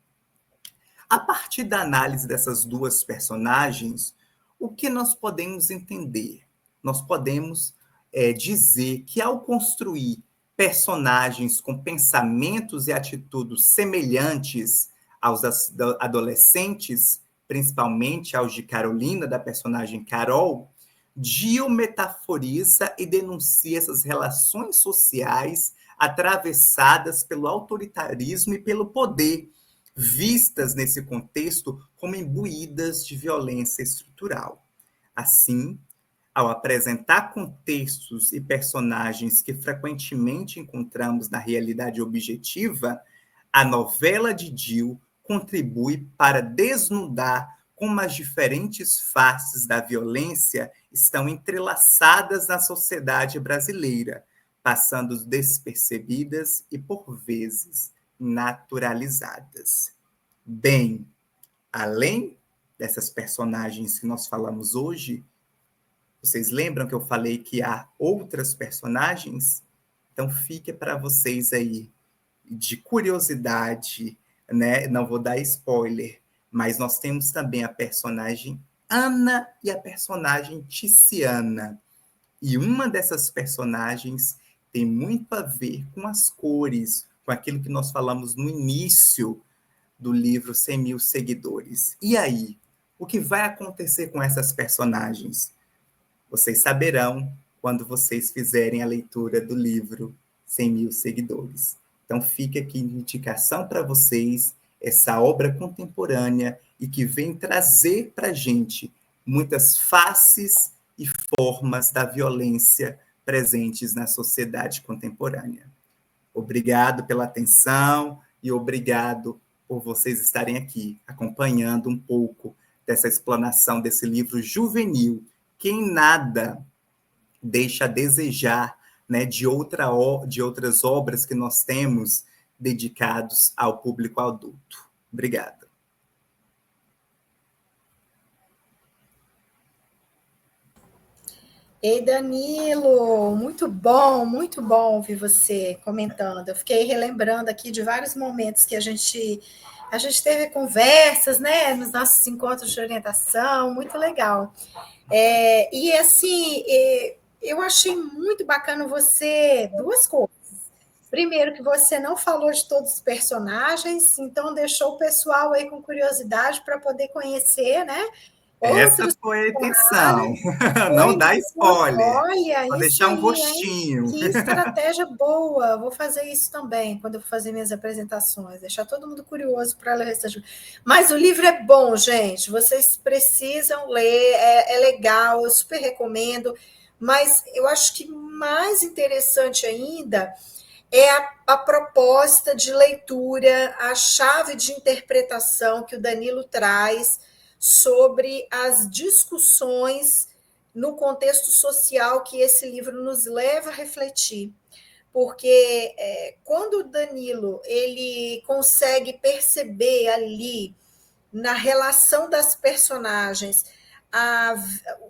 a partir da análise dessas duas personagens, o que nós podemos entender? Nós podemos dizer que ao construir personagens com pensamentos e atitudes semelhantes aos adolescentes, principalmente aos de Carolina, da personagem Carol, Gil metaforiza e denuncia essas relações sociais atravessadas pelo autoritarismo e pelo poder, vistas nesse contexto como imbuídas de violência estrutural. Assim, ao apresentar contextos e personagens que frequentemente encontramos na realidade objetiva, a novela de Gil contribui para desnudar como as diferentes faces da violência estão entrelaçadas na sociedade brasileira, passando despercebidas e, por vezes, naturalizadas. Bem, além dessas personagens que nós falamos hoje, vocês lembram que eu falei que há outras personagens? Então fica para vocês aí de curiosidade, né? Não vou dar spoiler, mas nós temos também a personagem Ana e a personagem Ticiana. E uma dessas personagens tem muito a ver com as cores, com aquilo que nós falamos no início do livro 100 Mil Seguidores. E aí, o que vai acontecer com essas personagens? Vocês saberão quando vocês fizerem a leitura do livro 100 Mil Seguidores. Então, fica aqui indicação para vocês essa obra contemporânea e que vem trazer para a gente muitas faces e formas da violência presentes na sociedade contemporânea. Obrigado pela atenção e obrigado por vocês estarem aqui acompanhando um pouco dessa explanação desse livro juvenil, que em nada deixa a desejar, né, de outras obras que nós temos dedicados ao público adulto. Obrigado. Ei, Danilo, muito bom ouvir você comentando. Eu fiquei relembrando aqui de vários momentos que a gente teve conversas, né, nos nossos encontros de orientação, muito legal. E assim, eu achei muito bacana você, duas coisas. Primeiro, que você não falou de todos os personagens, então deixou o pessoal aí com curiosidade para poder conhecer, né? Essa Outros foi a intenção. personagens. Não Foi dá spoiler. olha, Vou isso deixar um aí, hein? gostinho. Que estratégia boa. Vou fazer isso também quando eu for fazer minhas apresentações, deixar todo mundo curioso para ler o restante. Mas o livro é bom, gente. Vocês precisam ler, é legal, eu super recomendo. Mas eu acho que mais interessante ainda é a proposta de leitura, a chave de interpretação que o Danilo traz sobre as discussões no contexto social que esse livro nos leva a refletir. Porque quando o Danilo ele consegue perceber ali, na relação das personagens,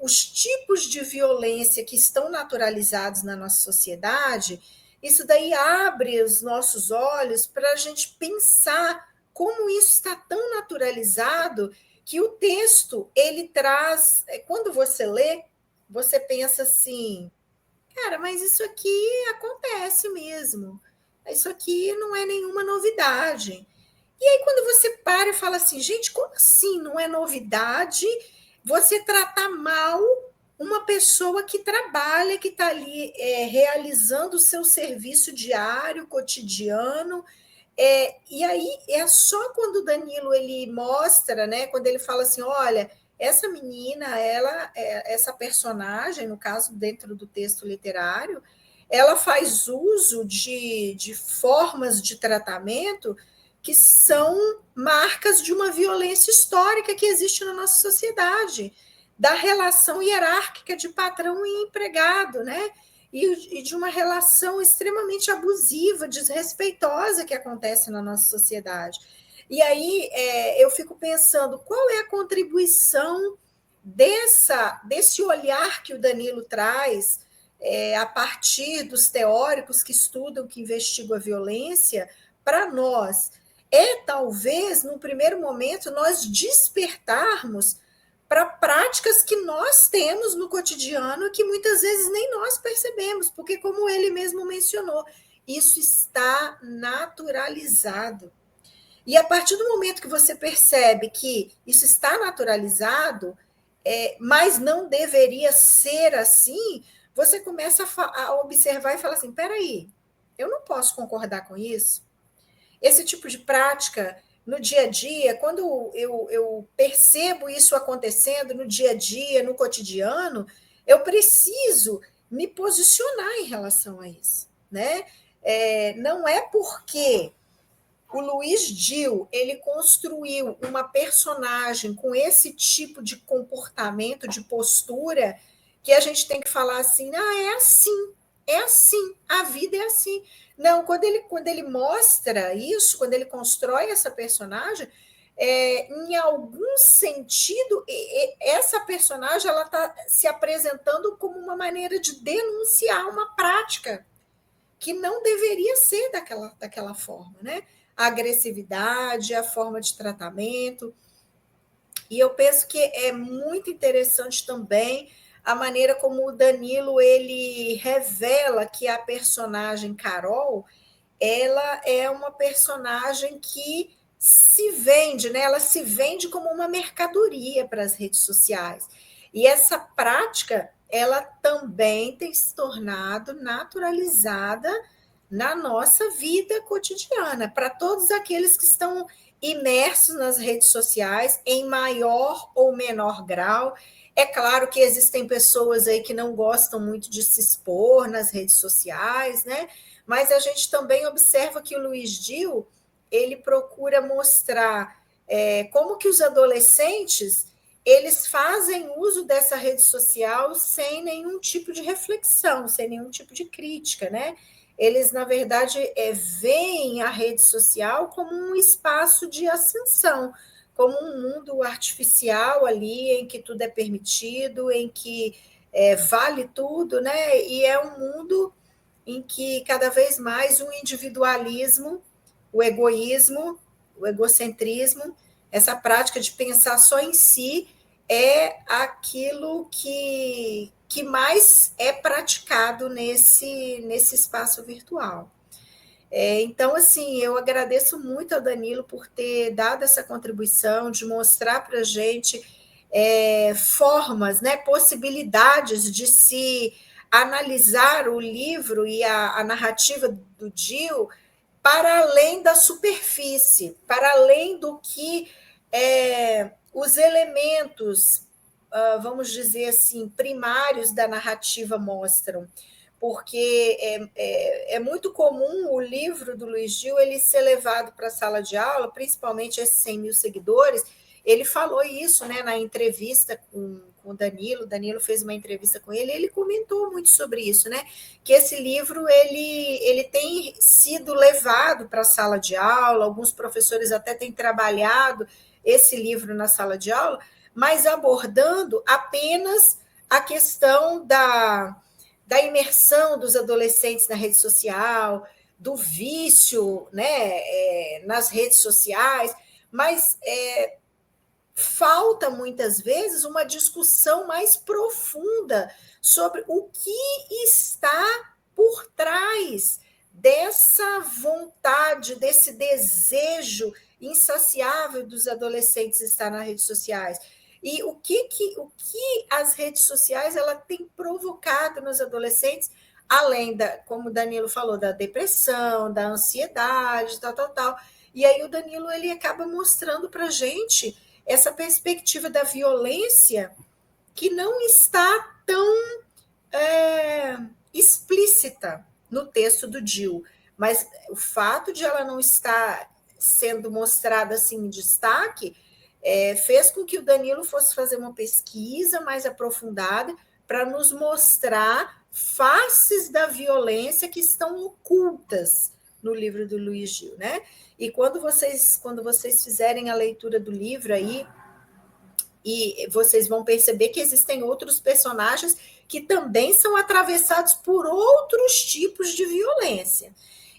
os tipos de violência que estão naturalizados na nossa sociedade, isso daí abre os nossos olhos para a gente pensar como isso está tão naturalizado que o texto ele traz, quando você lê, você pensa assim, cara, mas isso aqui acontece mesmo, isso aqui não é nenhuma novidade. E aí, quando você para e fala assim, gente, como assim não é novidade você tratar mal uma pessoa que trabalha, que está ali realizando o seu serviço diário, cotidiano? E aí é só quando o Danilo ele mostra, né, quando ele fala assim, olha, essa menina, essa personagem, no caso, dentro do texto literário, ela faz uso de formas de tratamento que são marcas de uma violência histórica que existe na nossa sociedade, da relação hierárquica de patrão e empregado, né? E de uma relação extremamente abusiva, desrespeitosa que acontece na nossa sociedade. E aí eu fico pensando qual é a contribuição desse olhar que o Danilo traz a partir dos teóricos que estudam, que investigam a violência, para nós. Talvez, no primeiro momento, nós despertarmos para práticas que nós temos no cotidiano que muitas vezes nem nós percebemos, porque, como ele mesmo mencionou, isso está naturalizado. E a partir do momento que você percebe que isso está naturalizado, mas não deveria ser assim, você começa a observar e falar assim, peraí, eu não posso concordar com isso. Esse tipo de prática no dia a dia, quando eu percebo isso acontecendo no dia a dia, no cotidiano, eu preciso me posicionar em relação a isso, né? Não é porque o Luiz Gil ele construiu uma personagem com esse tipo de comportamento, de postura, que a gente tem que falar assim, é assim, a vida é assim. Não, quando ele mostra isso, quando ele constrói essa personagem, em algum sentido, essa personagem ela está se apresentando como uma maneira de denunciar uma prática que não deveria ser daquela forma, né? A agressividade, a forma de tratamento. E eu penso que é muito interessante também a maneira como o Danilo ele revela que a personagem Carol ela é uma personagem que se vende, né? Ela se vende como uma mercadoria para as redes sociais. E essa prática ela também tem se tornado naturalizada na nossa vida cotidiana, para todos aqueles que estão imersos nas redes sociais, em maior ou menor grau. É claro que existem pessoas aí que não gostam muito de se expor nas redes sociais, né? Mas a gente também observa que o Luiz Dil, ele procura mostrar como que os adolescentes eles fazem uso dessa rede social sem nenhum tipo de reflexão, sem nenhum tipo de crítica, né? Eles, na verdade, veem a rede social como um espaço de ascensão, como um mundo artificial ali, em que tudo é permitido, em que vale tudo, né? E é um mundo em que cada vez mais o individualismo, o egoísmo, o egocentrismo, essa prática de pensar só em si é aquilo que mais é praticado nesse espaço virtual. Então, assim, eu agradeço muito ao Danilo por ter dado essa contribuição, de mostrar para a gente formas, né, possibilidades de se analisar o livro e a narrativa do Dil para além da superfície, para além do que os elementos, vamos dizer assim, primários da narrativa mostram. Porque é muito comum o livro do Luiz Dil ele ser levado para a sala de aula, principalmente esses 100 mil seguidores. Ele falou isso, né, na entrevista com o Danilo. O Danilo fez uma entrevista com ele, e ele comentou muito sobre isso, né? Que esse livro ele tem sido levado para a sala de aula, alguns professores até têm trabalhado esse livro na sala de aula, mas abordando apenas a questão da imersão dos adolescentes na rede social, do vício, né, nas redes sociais, mas falta muitas vezes uma discussão mais profunda sobre o que está por trás dessa vontade, desse desejo insaciável dos adolescentes estar nas redes sociais. E o que as redes sociais ela tem provocado nos adolescentes, além da, como o Danilo falou, da depressão, da ansiedade, tal. E aí o Danilo ele acaba mostrando para a gente essa perspectiva da violência que não está tão explícita no texto do Dil, mas o fato de ela não estar sendo mostrada assim em destaque fez com que o Danilo fosse fazer uma pesquisa mais aprofundada para nos mostrar faces da violência que estão ocultas no livro do Luiz Dil, né? E quando vocês fizerem a leitura do livro aí, e vocês vão perceber que existem outros personagens que também são atravessados por outros tipos de violência.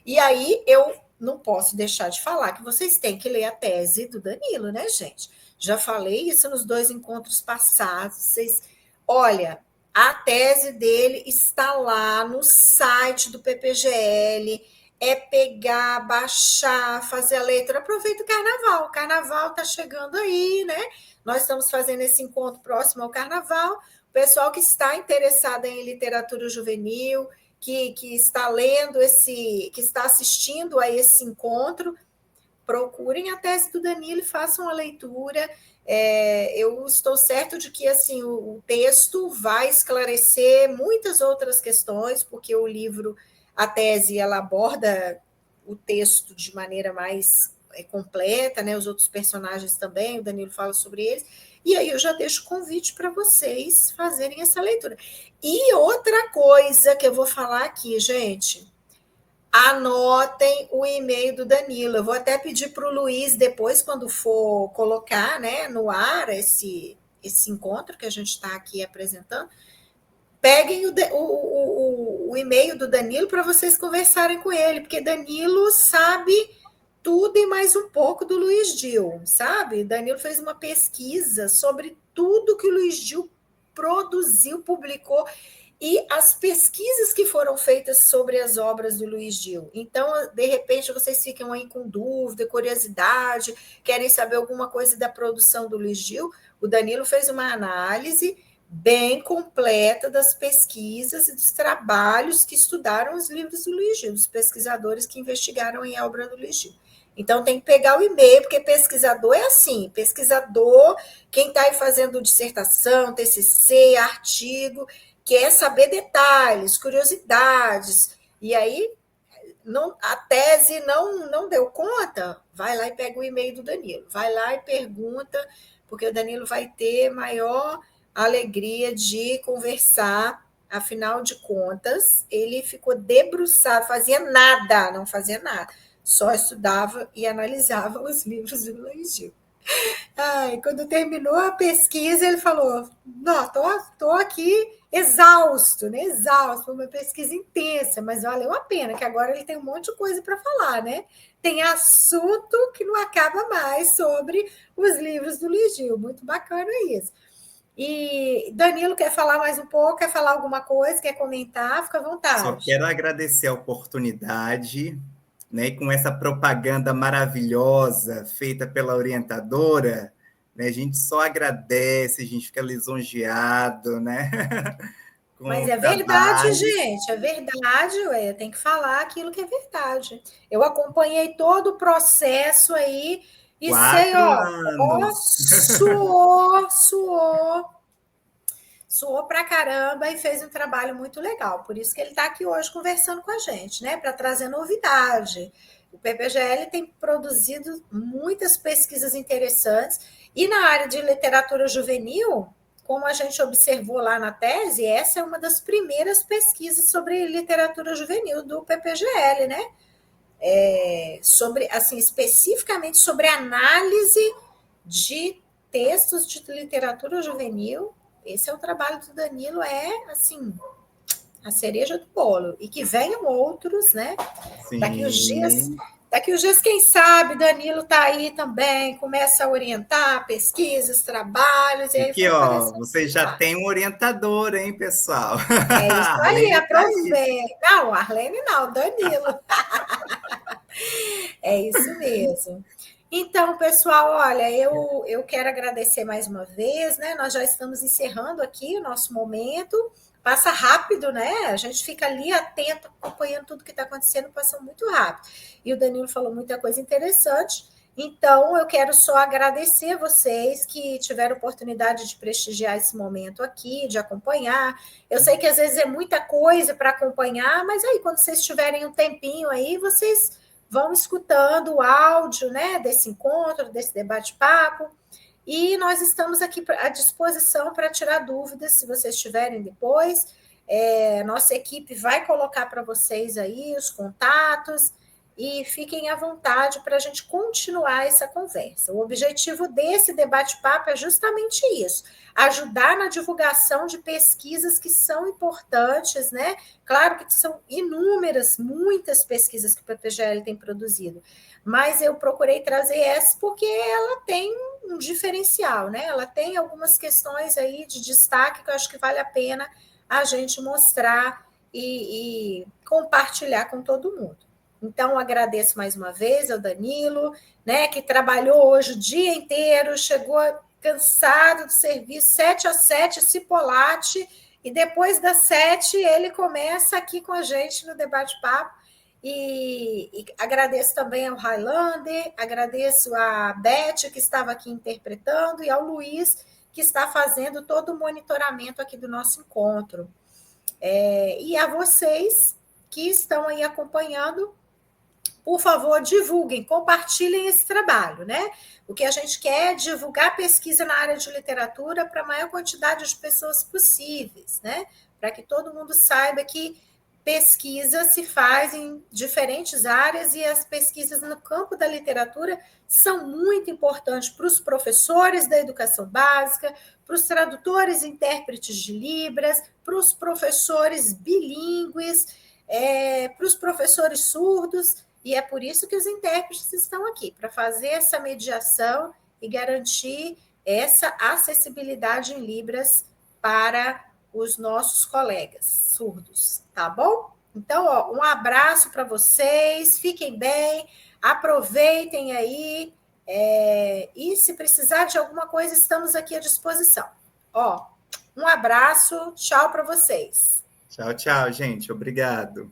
E aí eu não posso deixar de falar que vocês têm que ler a tese do Danilo, né, gente? Já falei isso nos 2 encontros passados. Vocês, olha, a tese dele está lá no site do PPGL. É pegar, baixar, fazer a leitura. Aproveita o carnaval está chegando aí, né? Nós estamos fazendo esse encontro próximo ao carnaval. O pessoal que está interessado em literatura juvenil, que está lendo que está assistindo a esse encontro, procurem a tese do Danilo e façam a leitura. Eu estou certo de que assim o texto vai esclarecer muitas outras questões, porque o livro, a tese, ela aborda o texto de maneira mais completa, né? Os outros personagens também, o Danilo fala sobre eles. E aí eu já deixo o convite para vocês fazerem essa leitura. E outra coisa que eu vou falar aqui, gente, anotem o e-mail do Danilo. Eu vou até pedir para o Luiz depois, quando for colocar, né, no ar esse encontro que a gente está aqui apresentando, peguem o e-mail do Danilo para vocês conversarem com ele, porque Danilo sabe tudo e mais um pouco do Luiz Dil, sabe? Danilo fez uma pesquisa sobre tudo que o Luiz Dil produziu, publicou, e as pesquisas que foram feitas sobre as obras do Luiz Dil. Então, de repente, vocês ficam aí com dúvida, curiosidade, querem saber alguma coisa da produção do Luiz Dil. O Danilo fez uma análise bem completa das pesquisas e dos trabalhos que estudaram os livros do Luiz Dil, dos pesquisadores que investigaram em obra do Luiz Dil. Então tem que pegar o e-mail, porque pesquisador é assim, pesquisador, quem está aí fazendo dissertação, TCC, artigo, quer saber detalhes, curiosidades, e aí a tese não deu conta, vai lá e pega o e-mail do Danilo, vai lá e pergunta, porque o Danilo vai ter maior alegria de conversar. Afinal de contas, ele ficou debruçado, não fazia nada, só estudava e analisava os livros do Luiz Gil. Ai, quando terminou a pesquisa, ele falou: não, tô aqui exausto, né? Exausto, foi uma pesquisa intensa, mas valeu a pena, que agora ele tem um monte de coisa para falar, né? Tem assunto que não acaba mais sobre os livros do Luiz Gil. Muito bacana isso. E Danilo quer falar mais um pouco, quer falar alguma coisa, quer comentar, fica à Só vontade. quero agradecer a oportunidade, né, e com essa propaganda maravilhosa feita pela orientadora, né, a gente só agradece, a gente fica lisonjeado, né, com Mas o é verdade, trabalho. gente, é verdade, ué, tem que falar aquilo que é verdade. Eu acompanhei todo o processo aí e sei, 4 anos. suou pra caramba e fez um trabalho muito legal. Por isso que ele está aqui hoje conversando com a gente, né, para trazer novidade. O PPGL tem produzido muitas pesquisas interessantes e na área de literatura juvenil, como a gente observou lá na tese, essa é uma das primeiras pesquisas sobre literatura juvenil do PPGL, né? Sobre, assim, especificamente sobre análise de textos de literatura juvenil. Esse é o trabalho do Danilo, assim, a cereja do bolo. E que venham outros, né? Daqui os dias, Sim. daqui os dias, quem sabe, Danilo está aí também, começa a orientar pesquisas, trabalhos, e aí Aqui, vamos fazer ó, essa você já tem parte. um orientador, hein, pessoal? É isso A aí, Arlene tá aí. aproveita. Não, Arlene não, Danilo. É isso mesmo. Então, pessoal, olha, eu quero agradecer mais uma vez, né? Nós já estamos encerrando aqui o nosso momento. Passa rápido, né? A gente fica ali atento, acompanhando tudo que está acontecendo, passa muito rápido. E o Danilo falou muita coisa interessante. Então, eu quero só agradecer vocês que tiveram oportunidade de prestigiar esse momento aqui, de acompanhar. Eu sei que às vezes é muita coisa para acompanhar, mas aí, quando vocês tiverem um tempinho aí, vocês vão escutando o áudio, né, desse encontro, desse debate-papo, e nós estamos aqui à disposição para tirar dúvidas, se vocês tiverem depois. Nossa equipe vai colocar para vocês aí os contatos, e fiquem à vontade para a gente continuar essa conversa. O objetivo desse debate-papo é justamente isso: ajudar na divulgação de pesquisas que são importantes, né? Claro que são inúmeras, muitas pesquisas que o PPGL tem produzido, mas eu procurei trazer essa porque ela tem um diferencial, né? Ela tem algumas questões aí de destaque que eu acho que vale a pena a gente mostrar e compartilhar com todo mundo. Então, agradeço mais uma vez ao Danilo, né, que trabalhou hoje o dia inteiro, chegou cansado do serviço, 7 às 7, cipolate, e depois das 7 ele começa aqui com a gente no debate-papo. E agradeço também ao Highlander, agradeço a Beth, que estava aqui interpretando, e ao Luiz, que está fazendo todo o monitoramento aqui do nosso encontro. E a vocês que estão aí acompanhando, por favor, divulguem, compartilhem esse trabalho, né? O que a gente quer é divulgar pesquisa na área de literatura para a maior quantidade de pessoas possíveis, né? Para que todo mundo saiba que pesquisa se faz em diferentes áreas e as pesquisas no campo da literatura são muito importantes para os professores da educação básica, para os tradutores e intérpretes de Libras, para os professores bilíngues, para os professores surdos, e é por isso que os intérpretes estão aqui, para fazer essa mediação e garantir essa acessibilidade em Libras para os nossos colegas surdos, tá bom? Então, um abraço para vocês, fiquem bem, aproveitem aí, e se precisar de alguma coisa, estamos aqui à disposição. Um abraço, tchau para vocês. Tchau, tchau, gente. Obrigado.